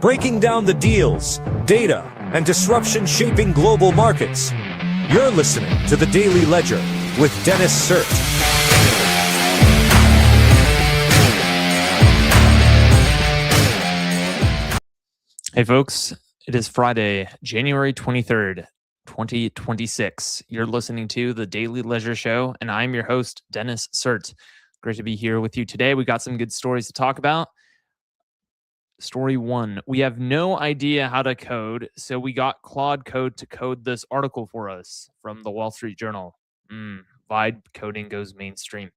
breaking down the deals, data, and disruption shaping global markets. You're listening to the Daily Ledger with Dennis Sert. Hey folks, it is Friday, January 23rd, 2026. You're listening to the Daily Ledger Show, and I'm your host, Dennis Sert. Great to be here with you today. We got some good stories to talk about. Story one, we have no idea how to code, so we got Claude Code to code this article for us from the Wall Street Journal. Vibe coding goes mainstream.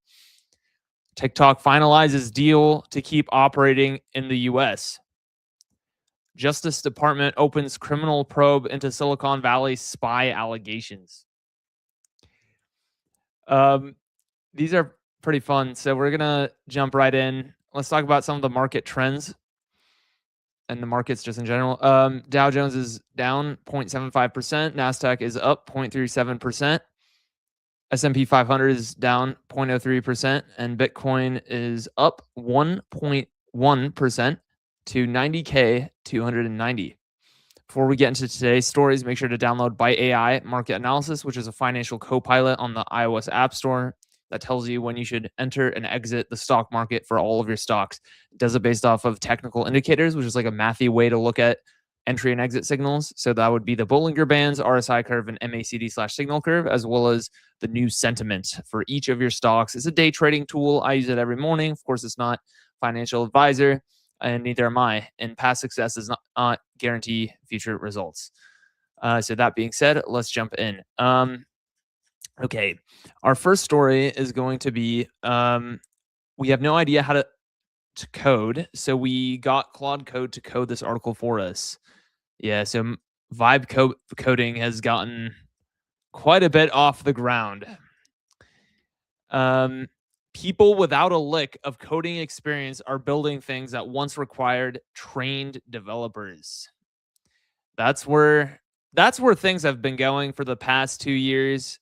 TikTok finalizes deal to keep operating in the U.S. Justice Department opens criminal probe into Silicon Valley spy allegations. These are pretty fun, so we're going to jump right in. Let's talk about some of the market trends and the markets just in general. Dow Jones is down 0.75%. NASDAQ is up 0.37%. S&P 500 is down 0.03%. And Bitcoin is up 1.1% to 90K290. Before we get into today's stories, make sure to download Byte AI Market Analysis, which is a financial co-pilot on the iOS App Store that tells you when you should enter and exit the stock market for all of your stocks. It does it based off of technical indicators, which is like a mathy way to look at entry and exit signals. So that would be the Bollinger Bands, RSI curve, and MACD/signal curve, as well as the new sentiment for each of your stocks. It's a day trading tool. I use it every morning. Of course, it's not financial advisor, and neither am I. And past success does not guarantee future results. So that being said, let's jump in. Okay, our first story is going to be we have no idea how to code, so we got Claude Code to code this article for us. Yeah, so vibe coding has gotten quite a bit off the ground. People without a lick of coding experience are building things that once required trained developers. That's where things have been going for the past 2 years.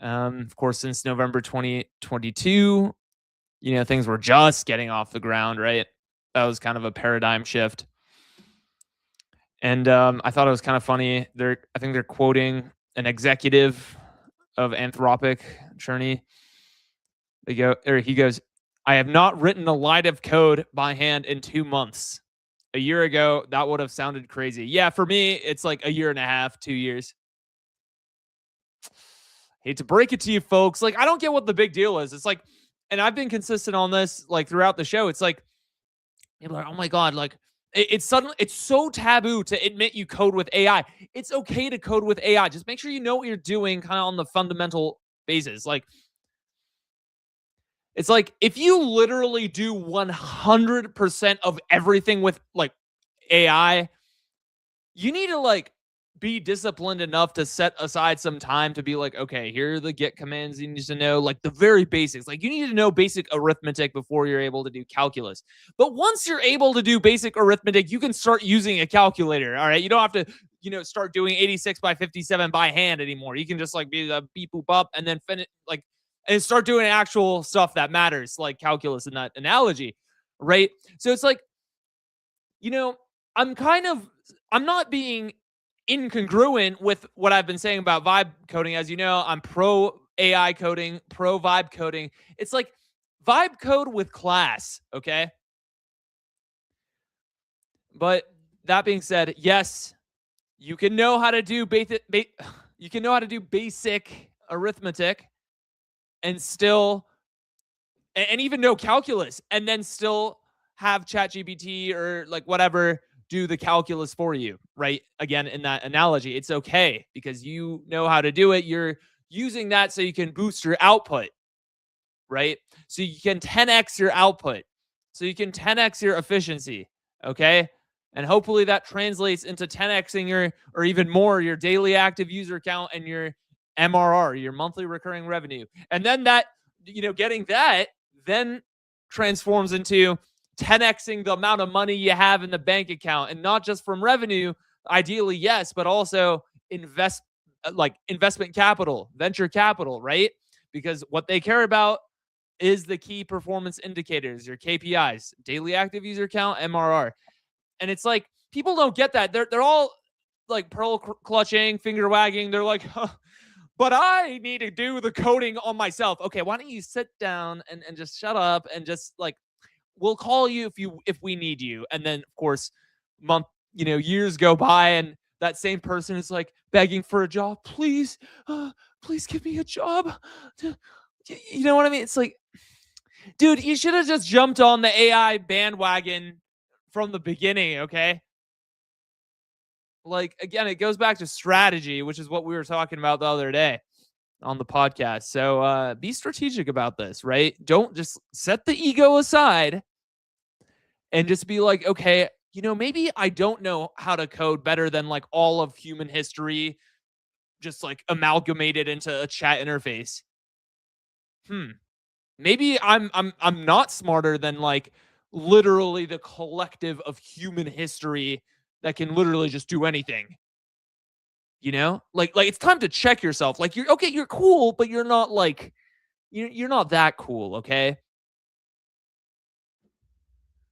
Of course, since November 2022, things were just getting off the ground, right? That was kind of a paradigm shift. And I thought it was kind of funny. I think they're quoting an executive of Anthropic, Cherny. He goes, "I have not written a line of code by hand in 2 months. A year ago, that would have sounded crazy." Yeah, for me, it's like a year and a half, 2 years. Hate to break it to you folks. Like, I don't get what the big deal is. It's like, and I've been consistent on this, like, throughout the show. It's like, people are like, oh my God, like, it's so taboo to admit you code with AI. It's okay to code with AI. Just make sure you know what you're doing kind of on the fundamental basis. Like, it's like, if you literally do 100% of everything with, like, AI, you need to, like, be disciplined enough to set aside some time to be like, okay, here are the get commands you need to know, like the very basics. Like, you need to know basic arithmetic before you're able to do calculus. But once you're able to do basic arithmetic, you can start using a calculator. All right. You don't have to, start doing 86 by 57 by hand anymore. You can just like be the beep boop up and then finish and start doing actual stuff that matters, like calculus in that analogy. Right. So it's like, I'm not being incongruent with what I've been saying about vibe coding. As you know, I'm pro AI coding, pro vibe coding. It's like vibe code with class, okay? But that being said, yes, you can know how to do basic arithmetic and still and even know calculus and then still have ChatGPT or like whatever do the calculus for you, right? Again, in that analogy, it's okay because you know how to do it. You're using that so you can boost your output, right? So you can 10x your output. So you can 10x your efficiency, okay? And hopefully that translates into 10xing or even more, your daily active user count and your MRR, your monthly recurring revenue. And then that, getting that then transforms into 10xing the amount of money you have in the bank account, and not just from revenue, ideally, yes, but also investment capital, venture capital, right? Because what they care about is the key performance indicators, your KPIs, daily active user count, MRR. And it's like people don't get that. They're all like pearl clutching, finger wagging. They're like, huh, but I need to do the coding on myself. Okay, why don't you sit down and just shut up and just like we'll call you if we need you. And then of course, years go by and that same person is like begging for a job. Please, please give me a job. You know what I mean? It's like, dude, you should have just jumped on the AI bandwagon from the beginning, okay? Like, again, it goes back to strategy, which is what we were talking about the other day on the podcast. So be strategic about this, right? Don't just set the ego aside and just be like, okay, maybe I don't know how to code better than like all of human history, just like amalgamated into a chat interface. Maybe I'm not smarter than like literally the collective of human history that can literally just do anything. Like it's time to check yourself. Like you're cool, but you're not like you're not that cool, okay?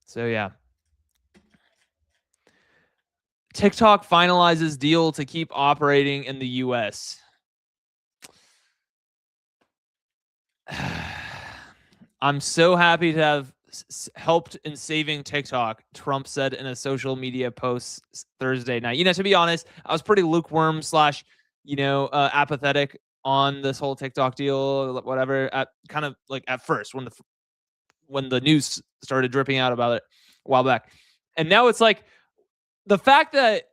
So yeah. TikTok finalizes deal to keep operating in the US. I'm so happy to have helped in saving TikTok, Trump said in a social media post Thursday night. To be honest, I was pretty lukewarm / apathetic on this whole TikTok deal, whatever, kind of like at first when the news started dripping out about it a while back. And now it's like the fact that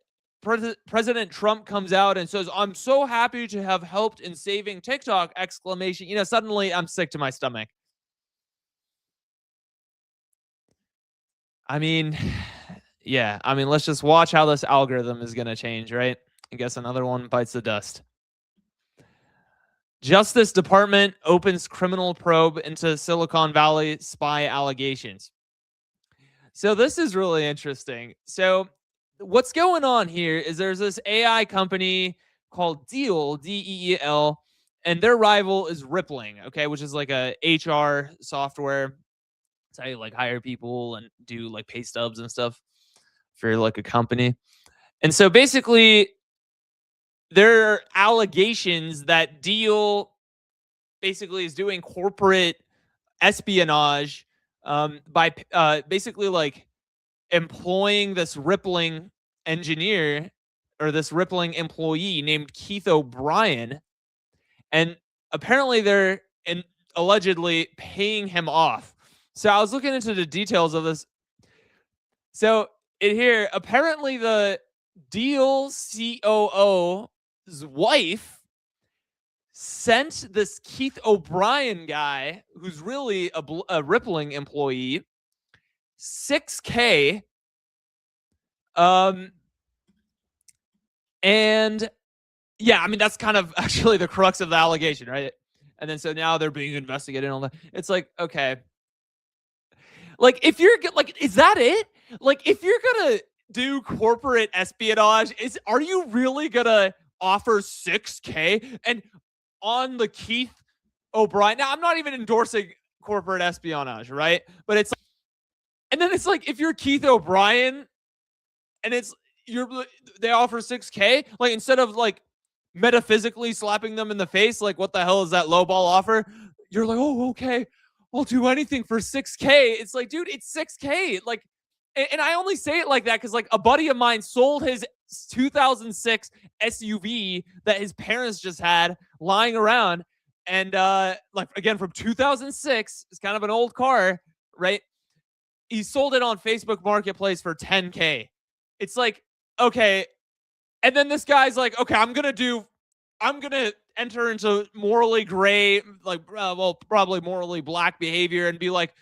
President Trump comes out and says, I'm so happy to have helped in saving TikTok, ! Suddenly I'm sick to my stomach. I mean, yeah. I mean, let's just watch how this algorithm is going to change, right? I guess another one bites the dust. Justice Department opens criminal probe into Silicon Valley spy allegations. So this is really interesting. So what's going on here is there's this AI company called Deel, Deel, and their rival is Rippling, okay, which is like a HR software. It's how you like hire people and do like pay stubs and stuff for like a company. And so basically, there are allegations that Deel basically is doing corporate espionage by basically like employing this Rippling engineer or this Rippling employee named Keith O'Brien. And apparently they're allegedly paying him off. So I was looking into the details of this. So here, apparently the Deel COO's wife sent this Keith O'Brien guy, who's really a Rippling employee, $6,000. And yeah, I mean, that's kind of actually the crux of the allegation, right? And then so now they're being investigated and all that. It's like, okay. Like, if you're like, is that it? Like, if you're gonna do corporate espionage, are you really gonna offer $6,000 and on the Keith O'Brien? Now, I'm not even endorsing corporate espionage, right? But it's like, and then it's like if you're Keith O'Brien and they offer $6,000, like instead of like metaphysically slapping them in the face, like what the hell is that lowball offer? You're like, oh, okay, I'll do anything for $6,000. It's like, dude, it's $6,000. Like, and I only say it like that because like a buddy of mine sold his 2006 SUV that his parents just had lying around, and like again from 2006, it's kind of an old car, right? He sold it on Facebook Marketplace for $10,000. It's like, okay. And then this guy's like, okay, I'm going to enter into morally gray, like, probably morally black behavior and be like,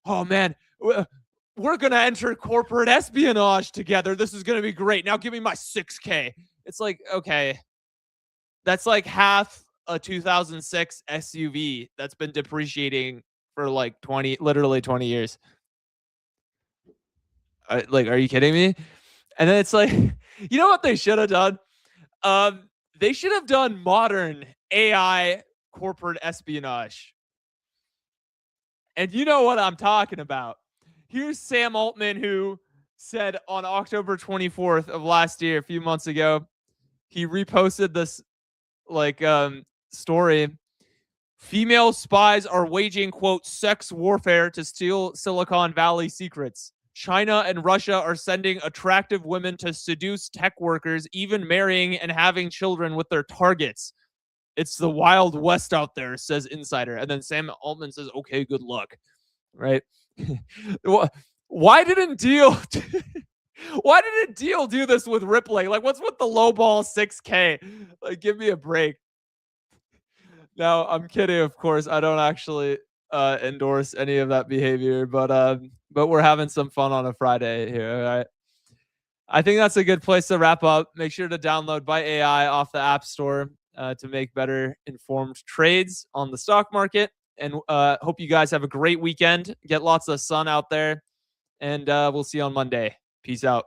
oh man, we're going to enter corporate espionage together. This is going to be great. Now give me my $6,000. It's like, okay, that's like half a 2006 SUV that's been depreciating for like literally 20 years. Like, are you kidding me? And then it's like, you know what they should have done? They should have done modern AI corporate espionage. And you know what I'm talking about. Here's Sam Altman, who said on October 24th of last year, a few months ago, he reposted this story. Female spies are waging, quote, sex warfare to steal Silicon Valley secrets. China and Russia are sending attractive women to seduce tech workers, even marrying and having children with their targets. It's the Wild West out there, says Insider. And then Sam Altman says, okay, good luck. Right? Why didn't Deel why didn't Deel do this with Rippling? Like, what's with the low ball 6K? Like, give me a break. Now, I'm kidding, of course. I don't actually endorse any of that behavior, but we're having some fun on a Friday here. All right. I think that's a good place to wrap up. Make sure to download Byte AI off the App Store to make better informed trades on the stock market. And hope you guys have a great weekend. Get lots of sun out there. And we'll see you on Monday. Peace out.